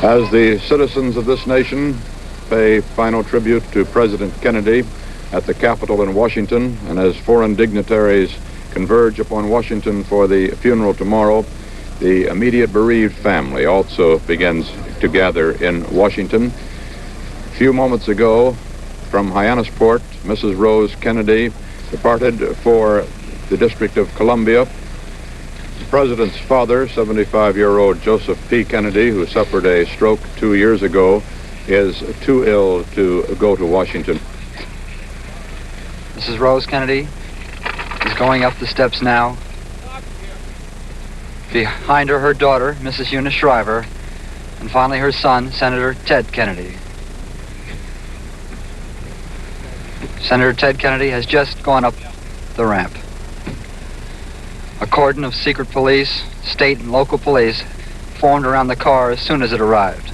As the citizens of this nation pay final tribute to President Kennedy at the Capitol in Washington, and as foreign dignitaries converge upon Washington for the funeral tomorrow, the immediate bereaved family also begins to gather in Washington. A few moments ago, from Hyannisport, Mrs. Rose Kennedy departed for the District of Columbia. The President's father, 75-year-old Joseph P. Kennedy, who suffered a stroke 2 years ago, is too ill to go to Washington. Mrs. Rose Kennedy is going up the steps now. Behind her, her daughter, Mrs. Eunice Shriver, and finally her son, Senator Ted Kennedy. Senator Ted Kennedy has just gone up the ramp. A cordon of secret police, state and local police, formed around the car as soon as it arrived.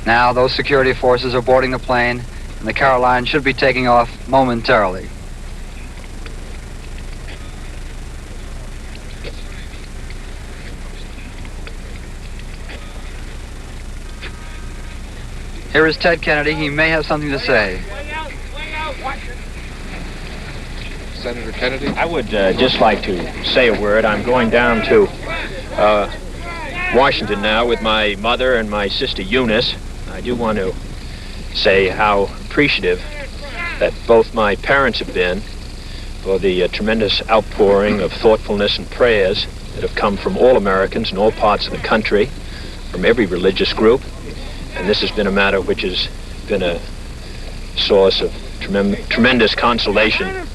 Now those security forces are boarding the plane, and the Caroline should be taking off momentarily. Here is Ted Kennedy. He may have something to say. Senator Kennedy? I would just like to say a word. I'm going down to Washington now with my mother and my sister Eunice. I do want to say how appreciative that both my parents have been for the tremendous outpouring of thoughtfulness and prayers that have come from all Americans in all parts of the country, from every religious group. And this has been a matter which has been a source of tremendous consolation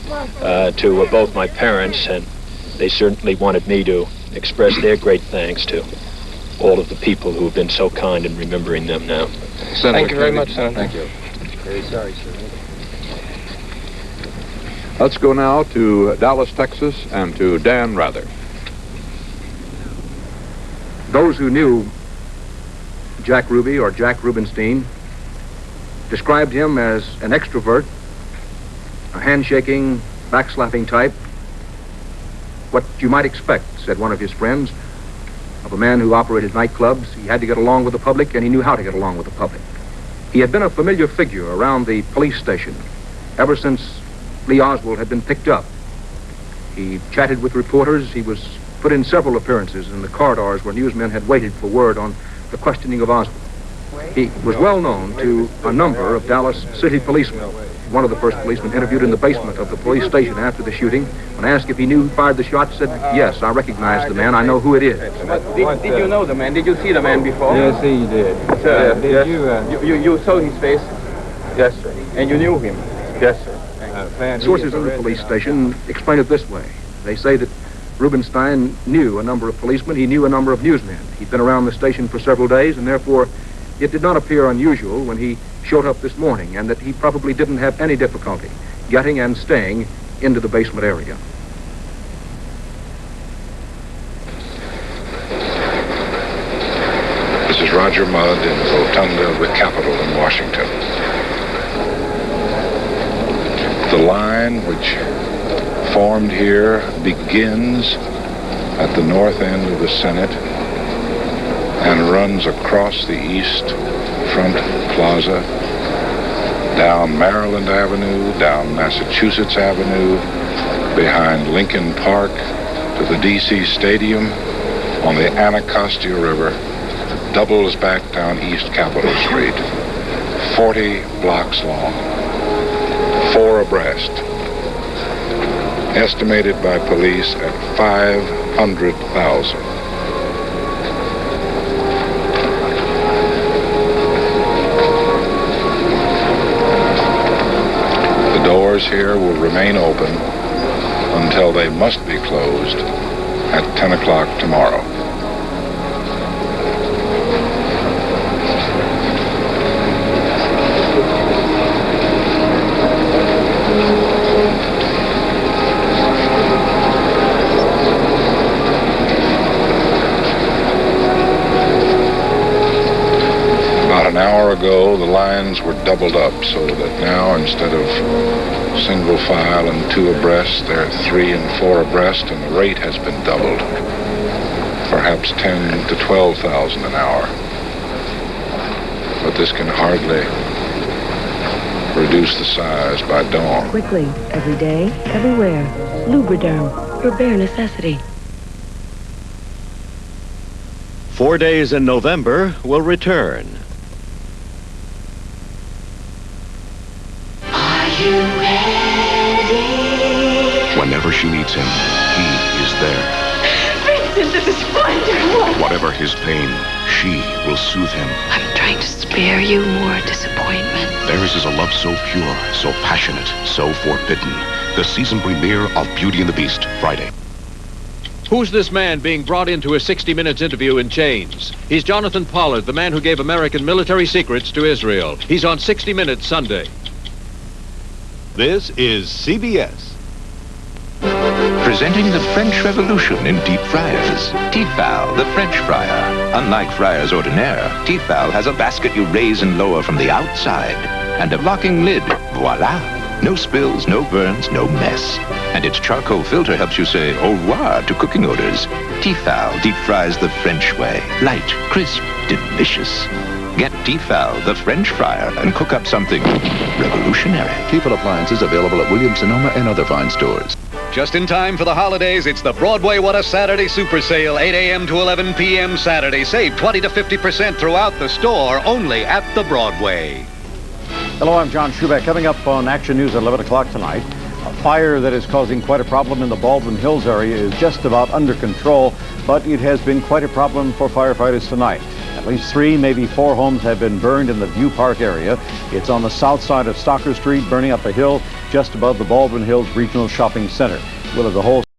to both my parents, and they certainly wanted me to express their great thanks to all of the people who have been so kind in remembering them now. Senator Thank you very Kennedy. much, Senator. Thank you. Very sorry, sir. Let's go now to Dallas, Texas, and to Dan Rather. Those who knew Jack Ruby, or Jack Rubenstein, described him as an extrovert, a handshaking, backslapping type. What you might expect, said one of his friends, of a man who operated nightclubs. He had to get along with the public, and he knew how to get along with the public. He had been a familiar figure around the police station ever since Lee Oswald had been picked up. He chatted with reporters. He was put in several appearances in the corridors where newsmen had waited for word on the questioning of Oswald. He was well known to a number of Dallas city policemen. One of the first policemen interviewed in the basement of the police station after the shooting, when asked if he knew who fired the shot, said, "Yes, I recognize the man. I know who it is." Did you know the man? Did you see the man before? Yes, he did. Sir, Did you saw his face? Yes, sir. And you knew him? Yes, sir. Sources in the police station explain it this way. They say that Rubenstein knew a number of policemen. He knew a number of newsmen. He'd been around the station for several days, and therefore it did not appear unusual when he showed up this morning, and that he probably didn't have any difficulty getting and staying into the basement area. This is Roger Mudd in Rotunda with Capital in Washington. The line which formed here begins at the north end of the Senate and runs across the east front plaza, down Maryland Avenue, down Massachusetts Avenue, behind Lincoln Park to the D.C. Stadium on the Anacostia River, doubles back down East Capitol Street, 40 blocks long, 4 abreast, estimated by police at 500,000. The doors here will remain open until they must be closed at 10 o'clock tomorrow. An hour ago, the lines were doubled up so that now, instead of single file and 2 abreast, they're 3 and 4 abreast, and the rate has been doubled. perhaps 10 to 12,000 an hour. But this can hardly reduce the size by dawn. Quickly, every day, everywhere. Lubriderm, your bare necessity. 4 days in November will return. Are you ready? Whenever she needs him, he is there. Vincent, this is wonderful. Whatever his pain, she will soothe him. I'm trying to spare you more disappointment. Theirs is a love so pure, so passionate, so forbidden. The season premiere of Beauty and the Beast, Friday. Who's this man being brought into a 60 Minutes interview in chains? He's Jonathan Pollard, the man who gave American military secrets to Israel. He's on 60 Minutes Sunday. This is CBS. Presenting the French Revolution in deep fryers. Tefal, the French fryer. Unlike fryers ordinaire, Tefal has a basket you raise and lower from the outside and a locking lid. Voila! No spills, no burns, no mess. And its charcoal filter helps you say au revoir to cooking odors. Tefal deep fries the French way. Light, crisp, delicious. Get Tefal, the French fryer, and cook up something revolutionary. Tefal appliances available at Williams-Sonoma and other fine stores. Just in time for the holidays, it's the Broadway What a Saturday Super Sale, 8 a.m. to 11 p.m. Saturday. Save 20 to 50% throughout the store, only at the Broadway. Hello, I'm John Schubeck. Coming up on Action News at 11 o'clock tonight, a fire that is causing quite a problem in the Baldwin Hills area is just about under control, but it has been quite a problem for firefighters tonight. At least 3, maybe 4 homes have been burned in the View Park area. It's on the south side of Stocker Street, burning up a hill just above the Baldwin Hills Regional Shopping Center. We'll have the whole